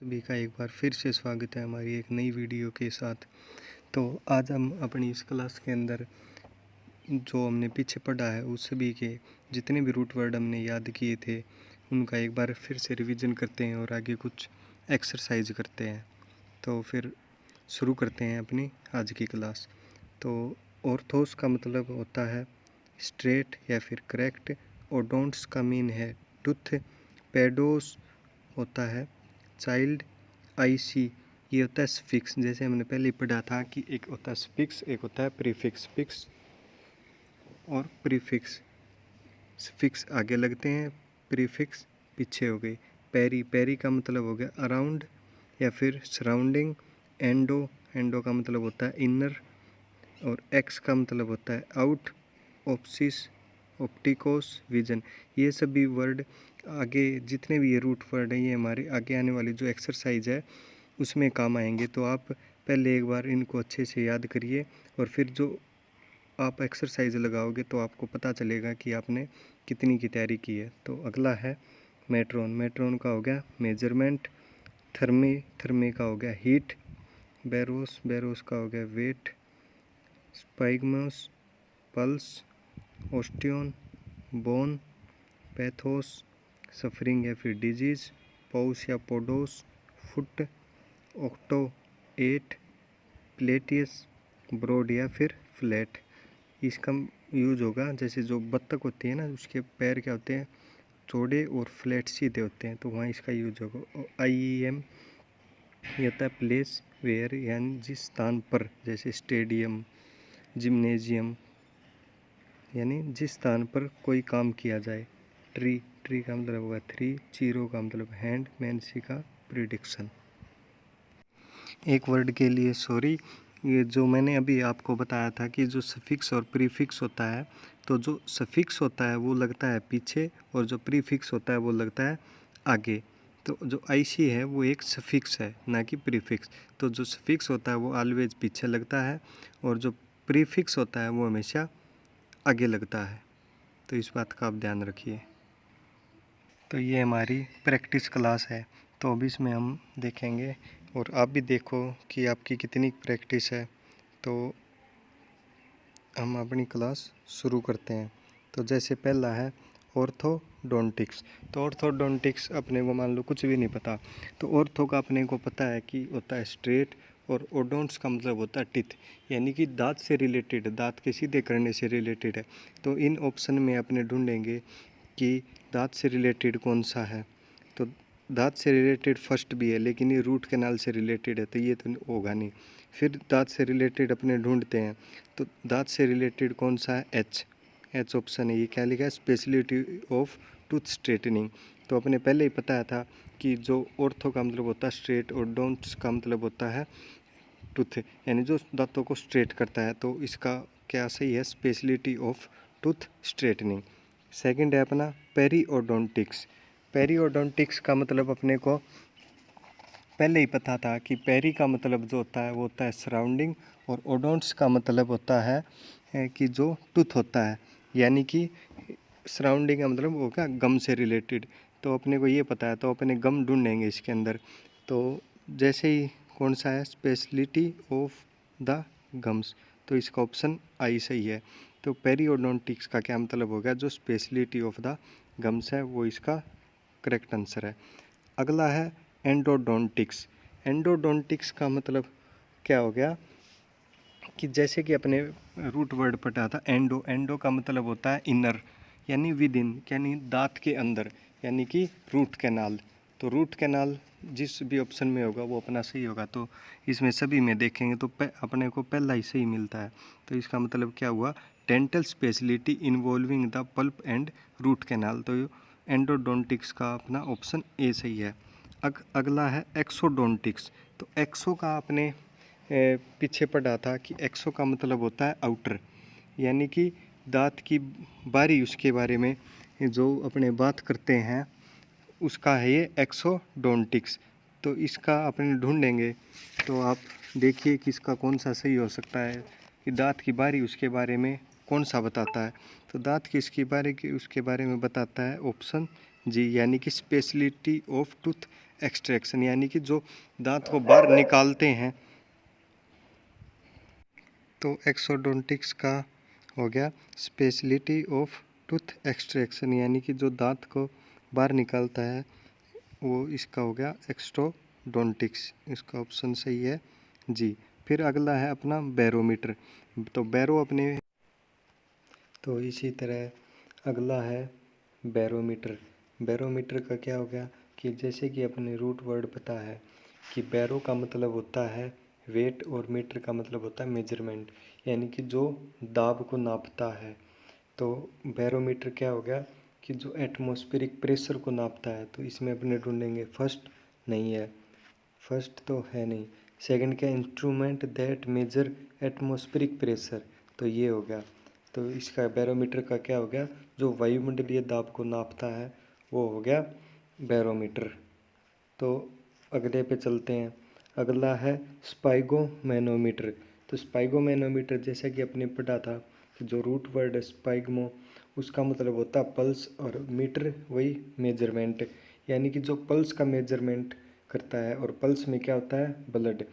सभी का एक बार फिर से स्वागत है हमारी एक नई वीडियो के साथ। तो आज हम अपनी इस क्लास के अंदर जो हमने पीछे पढ़ा है उस सभी के जितने भी रूट वर्ड हमने याद किए थे उनका एक बार फिर से रिवीजन करते हैं और आगे कुछ एक्सरसाइज करते हैं। तो फिर शुरू करते हैं अपनी आज की क्लास। तो ऑर्थोस का मतलब होता है स्ट्रेट या फिर करेक्ट। ओडोंट्स का मीन है टूथ। पेडोस होता है चाइल्ड। आईसी ये होता है स्फिक्स, जैसे हमने पहले ही पढ़ा था कि एक होता है स्फिक्स, एक होता है प्रीफिक्स। फिक्स और प्रीफिक्स, स्फिक्स आगे लगते हैं, प्रीफिक्स पीछे हो गई। पेरी, पेरी का मतलब हो गया अराउंड या फिर सराउंडिंग। एंडो, एंडो का मतलब होता है इनर। और एक्स का मतलब होता है आउट। ऑप्सिस, ऑप्टिकोस विजन। ये सभी वर्ड आगे जितने भी ये रूट वर्ड हैं ये हमारे आगे आने वाली जो एक्सरसाइज है उसमें काम आएंगे। तो आप पहले एक बार इनको अच्छे से याद करिए और फिर जो आप एक्सरसाइज लगाओगे तो आपको पता चलेगा कि आपने कितनी की तैयारी की है। तो अगला है मेट्रोन। मेट्रोन का हो गया मेजरमेंट। थर्मी, थर्मी का हो गया हीट। बैरोस, बैरोस का हो गया weight. Sphygmos pulse. Osteon bone. Pathos suffering या फिर डिजीज। पौस या podos foot. Octo 8। Platys broad या फिर फ्लैट। इसका यूज होगा जैसे जो बत्तख होती है ना उसके पैर क्या होते हैं चौड़े और फ्लैट सीधे होते हैं, तो वहाँ इसका यूज होगा। आईईएम ये होता है प्लेस वेयर, यानी जिस स्थान पर, जैसे स्टेडियम, जिम्नेजियम, यानी जिस स्थान पर कोई काम किया जाए। ट्री, ट्री का मतलब होगा थ्री। चीरो का मतलब हैंड। मैनसी का प्रिडिक्शन। एक वर्ड के लिए सॉरी, ये जो मैंने अभी आपको बताया था कि जो सफिक्स और प्रीफिक्स होता है, तो जो सफिक्स होता है वो लगता है पीछे और जो प्रीफिक्स होता है वो लगता है आगे। तो जो आईसी है वो एक सफिक्स है ना कि प्रीफिक्स। तो जो सफिक्स होता है वो ऑलवेज पीछे लगता है और जो प्रीफिक्स होता है वो हमेशा आगे लगता है। तो इस बात का आप ध्यान रखिए। तो ये हमारी प्रैक्टिस क्लास है, तो अभी इसमें हम देखेंगे और आप भी देखो कि आपकी कितनी प्रैक्टिस है। तो हम अपनी क्लास शुरू करते हैं। तो जैसे पहला है ऑर्थोडोंटिक्स। तो ऑर्थोडोंटिक्स अपने को मान लो कुछ भी नहीं पता, तो ऑर्थो का अपने को पता है कि होता है स्ट्रेट, और ओडोंट्स का मतलब होता है टिथ, यानी कि दांत से रिलेटेड, दांत के सीधे करने से रिलेटेड है। तो इन ऑप्शन में अपने ढूंढेंगे कि दांत से रिलेटेड कौन सा है। तो दांत से रिलेटेड फर्स्ट भी है लेकिन ये रूट कैनाल से रिलेटेड है, तो ये तो होगा नहीं। फिर दांत से रिलेटेड अपने ढूंढते हैं, तो दांत से रिलेटेड कौन सा है, एच। एच ऑप्शन है। ये क्या लिखा है, स्पेशलिटी ऑफ टूथ स्ट्रेटनिंग। तो अपने पहले ही पता था कि जो ऑर्थो का मतलब होता है स्ट्रेट और डोंट्स का मतलब होता है टूथ, यानी जो दांतों को स्ट्रेट करता है। तो इसका क्या सही है, speciality of tooth straightening. Second है अपना पेरीओडोंटिक्स। पेरीओडोंटिक्स का मतलब अपने को पहले ही पता था कि पेरी का मतलब जो होता है वो होता है सराउंडिंग, और ओडोंट्स का मतलब होता है कि जो टूथ होता है, यानी कि सराउंडिंग का मतलब वो क्या, गम से रिलेटेड। तो अपने को ये पता है तो अपने गम ढूंढेंगे इसके अंदर। तो जैसे ही कौन सा है, स्पेशलिटी ऑफ द गम्स, तो इसका ऑप्शन आई सही है। तो पेरीओडोंटिक्स का क्या मतलब होगा, जो स्पेशलिटी ऑफ द गम्स है वो इसका करेक्ट आंसर है। अगला है एंडोडोंटिक्स। एंडोडोंटिक्स का मतलब क्या हो गया कि जैसे कि अपने रूट वर्ड पढ़ा था एंडो, एंडो का मतलब होता है इनर, यानी विद इन, यानी दांत के अंदर, यानी कि रूट कैनाल। तो रूट कैनाल जिस भी ऑप्शन में होगा वो अपना सही होगा। तो इसमें सभी में देखेंगे तो अपने को पहला ही सही मिलता है। तो इसका मतलब क्या हुआ, dental speciality involving the pulp and root canal. तो एंडोडोंटिक्स का अपना ऑप्शन ए सही है। अगला है एक्सोडोंटिक्स। तो एक्सो का अपने पीछे पढ़ा था कि एक्सो का मतलब होता है आउटर, यानी कि दांत की बारी, उसके बारे में जो अपने बात करते हैं उसका है ये एक्सोडोंटिक्स। तो इसका अपने ढूंढेंगे तो आप देखिए कि इसका कौन सा सही हो सकता है कि दांत की बारी उसके बारे में कौन सा बताता है। तो दांत की इसकी बारी की उसके बारे में बताता है ऑप्शन जी, यानी कि स्पेशलिटी ऑफ टूथ एक्सट्रैक्शन, यानी कि जो दांत को बाहर निकालते हैं। तो एक्सोडोंटिक्स का हो गया स्पेशलिटी ऑफ टूथ एक्सट्रैक्शन, यानी कि जो दांत को बाहर निकालता है वो इसका हो गया एक्सोडोंटिक्स। इसका ऑप्शन सही है जी। फिर अगला है अपना बैरोमीटर। तो बैरो अपने, तो इसी तरह अगला है बैरोमीटर। बैरोमीटर का क्या हो गया कि जैसे कि अपने रूट वर्ड पता है कि बैरो का मतलब होता है वेट और मीटर का मतलब होता है मेजरमेंट, यानी कि जो दाब को नापता है। तो बैरोमीटर क्या हो गया कि जो एटमॉस्फेरिक प्रेशर को नापता है। तो इसमें अपने ढूंढेंगे, फर्स्ट नहीं है, फर्स्ट तो है नहीं। सेकंड क्या, instrument that measure atmospheric pressure, तो ये हो गया। तो इसका बैरोमीटर का क्या हो गया, जो वायुमंडलीय दाब को नापता है वो हो गया बैरोमीटर। तो अगले पे चलते हैं। अगला है स्पाइगोमैनोमीटर। तो स्पाइगोमैनोमीटर जैसा कि अपने पढ़ा था कि जो रूट वर्ड है स्पाइगमो, उसका मतलब होता है पल्स, और मीटर वही मेजरमेंट, यानी कि जो पल्स का मेजरमेंट करता है। और पल्स में क्या होता है, ब्लड,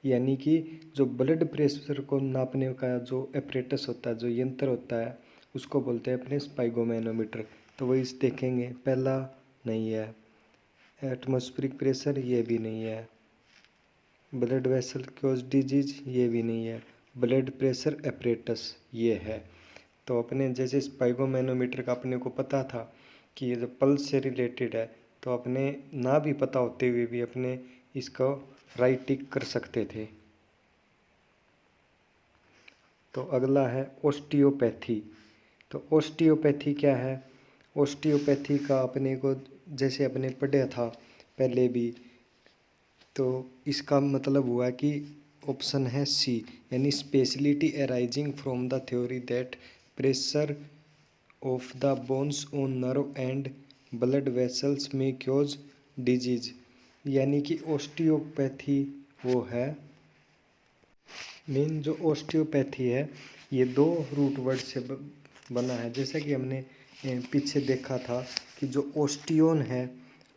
यानी कि जो ब्लड प्रेशर को नापने का जो एपरेटस होता है, जो यंत्र होता है, उसको बोलते हैं अपने स्पाइगोमैनोमीटर। तो वही देखेंगे, पहला नहीं है, एटमॉस्फेरिक प्रेशर ये भी नहीं है, ब्लड वेसल क्योज डिजीज ये भी नहीं है, ब्लड प्रेशर एपरेटस ये है। तो अपने जैसे स्पाइगोमैनोमीटर का अपने को पता था कि ये जो पल्स से रिलेटेड है, तो अपने ना भी पता होते हुए भी अपने इसको राइट टिक कर सकते थे। तो अगला है ओस्टियोपैथी। तो ओस्टियोपैथी क्या है, ओस्टियोपैथी का अपने को जैसे अपने पढ़ा था पहले भी, तो इसका मतलब हुआ कि ऑप्शन है सी, यानी speciality arising from the theory that pressure of the bones on nerve and blood vessels में क्योज डिजीज, यानी कि ओस्टियोपैथी वो है। मेन जो ओस्टियोपैथी है ये दो रूट वर्ड से बना है। जैसा कि हमने पीछे देखा था कि जो ओस्टियोन है,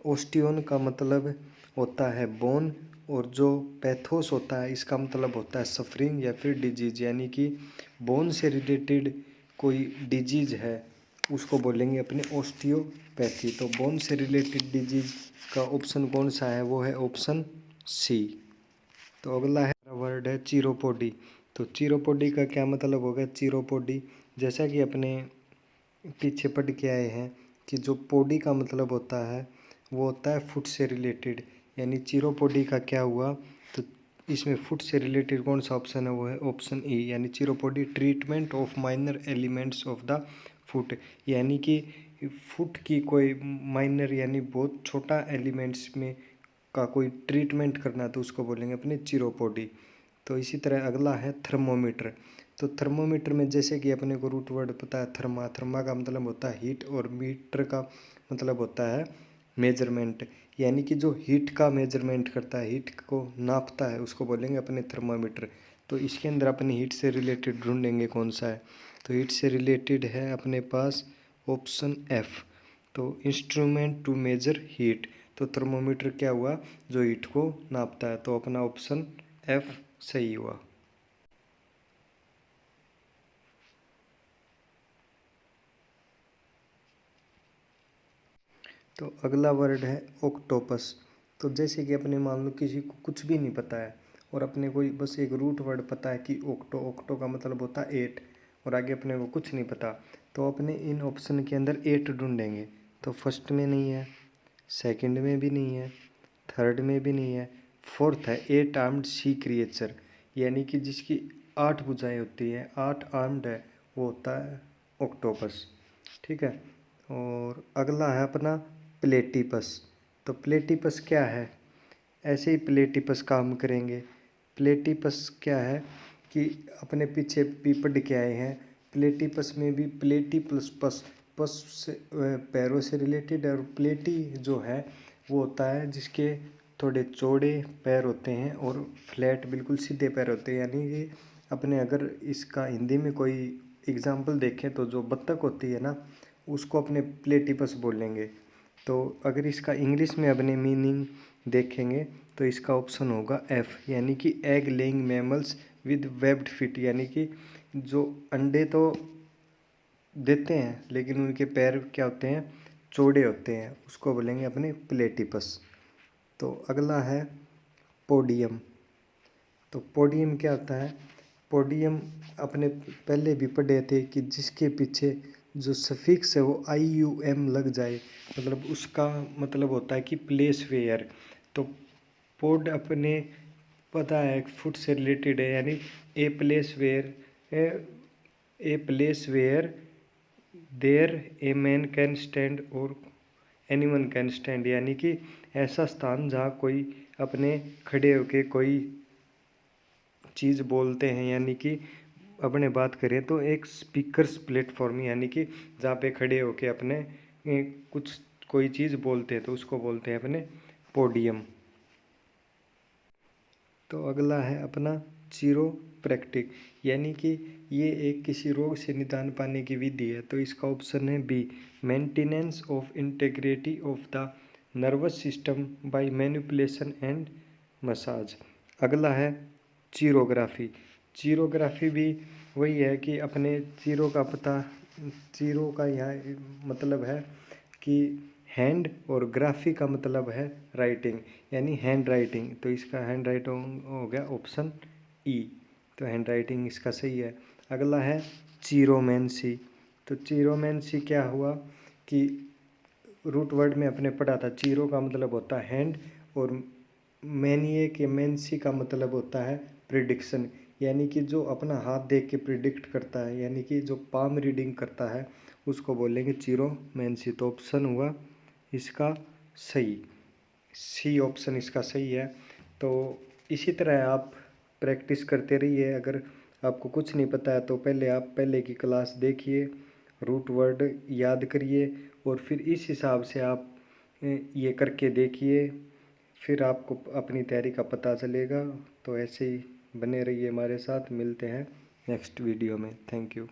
ओस्टियोन का मतलब होता है बोन, और जो पैथोस होता है इसका मतलब होता है सफरिंग या फिर डिजीज, यानी कि बोन से रिलेटेड कोई डिजीज है उसको बोलेंगे अपने ओस्टियोपैथी। तो बोन से रिलेटेड डिजीज का ऑप्शन कौन सा है, वो है ऑप्शन सी। तो अगला है वर्ड है चिरोपोडी। तो चिरोपोडी का क्या मतलब होगा, चिरोपोडी जैसा कि अपने पीछे पढ़ के आए हैं कि जो पोडी का मतलब होता है वो होता है फुट से रिलेटेड, यानी चिरोपोडी का क्या हुआ, तो इसमें फुट से रिलेटेड कौन सा ऑप्शन है, वो है ऑप्शन ई, यानी chiropody treatment of minor ailments of the foot, यानी कि फुट की कोई माइनर यानी बहुत छोटा एलिमेंट्स में का कोई ट्रीटमेंट करना तो उसको बोलेंगे अपने चिरोपोडी। तो इसी तरह अगला है थर्मोमीटर। तो थर्मोमीटर में जैसे कि अपने को रूट वर्ड पता है थर्मा, थर्मा का मतलब होता है हीट, और मीटर का मतलब होता है मेजरमेंट, यानी कि जो हीट का मेजरमेंट करता है, हीट को नापता है, उसको बोलेंगे अपने थर्मामीटर। तो इसके अंदर अपने हीट से रिलेटेड ढूंढेंगे कौन सा है, तो हीट से रिलेटेड है अपने पास ऑप्शन एफ, तो इंस्ट्रूमेंट टू मेजर हीट। तो थर्मोमीटर क्या हुआ, जो हीट को नापता है, तो अपना ऑप्शन एफ सही हुआ। तो अगला वर्ड है ऑक्टोपस। तो जैसे कि अपने मान लो किसी को कुछ भी नहीं पता है और अपने को बस एक रूट वर्ड पता है कि ऑक्टो, ऑक्टो का मतलब होता है 8, और आगे अपने को कुछ नहीं पता, तो अपने इन ऑप्शन के अंदर 8 ढूंढेंगे। तो फर्स्ट में नहीं है, सेकंड में भी नहीं है, थर्ड में भी नहीं है, फोर्थ है 8 आर्म्ड सी क्रिएचर, यानी कि जिसकी 8 भुजाएं होती हैं, 8 आर्म्ड है, वो होता है ऑक्टोपस। ठीक है। और अगला है अपना प्लेटिपस। तो प्लेटिपस क्या है, ऐसे ही प्लेटिपस काम करेंगे। प्लेटिपस क्या है कि अपने पीछे भी पढ़ के आए हैं, प्लेटिपस में भी प्लेटी प्लस पस, पस से पैरों से रिलेटेड, और प्लेटी जो है वो होता है जिसके थोड़े चौड़े पैर होते हैं और फ्लैट बिल्कुल सीधे पैर होते हैं, यानी कि अपने अगर इसका हिंदी में कोई एग्जाम्पल देखें तो जो बत्तख होती है ना, उसको अपने प्लेटिपस बोलेंगे। तो अगर इसका इंग्लिश में अपने मीनिंग देखेंगे तो इसका ऑप्शन होगा एफ, यानी कि egg laying mammals with webbed feet, यानी कि जो अंडे तो देते हैं लेकिन उनके पैर क्या होते हैं, चौड़े होते हैं, उसको बोलेंगे अपने प्लेटिपस। तो अगला है पोडियम। तो पोडियम क्या होता है, पोडियम अपने पहले भी पढ़े थे कि जिसके पीछे जो सफिक्स है वो IUM लग जाए, मतलब उसका मतलब होता है कि प्लेस वेयर। तो पोड अपने पता है फुट से रिलेटेड है, यानी a place where, a place where there a man can stand और एनीवन कैन स्टैंड, यानी कि ऐसा स्थान जहाँ कोई अपने खड़े होके कोई चीज़ बोलते हैं, यानी कि अपने बात करें तो एक स्पीकर्स प्लेटफॉर्म, यानी कि जहाँ पे खड़े होके अपने कुछ कोई चीज़ बोलते हैं तो उसको बोलते हैं अपने पोडियम। तो अगला है अपना चिरोप्रैक्टिक, यानी कि ये एक किसी रोग से निदान पाने की विधि है। तो इसका ऑप्शन है B, maintenance of integrity of the nervous system by manipulation and massage. अगला है चीरोग्राफी। चीरोग्राफी भी वही है कि अपने चीरो का पता, चीरो का यह मतलब है कि हैंड, और ग्राफी का मतलब है राइटिंग, यानी हैंड राइटिंग। तो इसका हैंड राइटिंग हो गया ऑप्शन ई, तो हैंड राइटिंग इसका सही है। अगला है चीरोमेंसी। तो चीरोमेंसी क्या हुआ कि रूट वर्ड में अपने पढ़ा था, चीरो का मतलब होता है हैंड, और मैनिए के मेंसी का मतलब होता है प्रिडिक्शन, यानी कि जो अपना हाथ देख के प्रिडिक्ट करता है, यानी कि जो पाम रीडिंग करता है उसको बोलेंगे चीरोमेंसी। तो ऑप्शन हुआ इसका सही, सी ऑप्शन इसका सही है। तो इसी तरह आप प्रैक्टिस करते रहिए। अगर आपको कुछ नहीं पता है तो पहले आप पहले की क्लास देखिए, रूट वर्ड याद करिए, और फिर इस हिसाब से आप ये करके देखिए, फिर आपको अपनी तैयारी का पता चलेगा। तो ऐसे ही बने रहिए हमारे साथ, मिलते हैं नेक्स्ट वीडियो में। Thank you.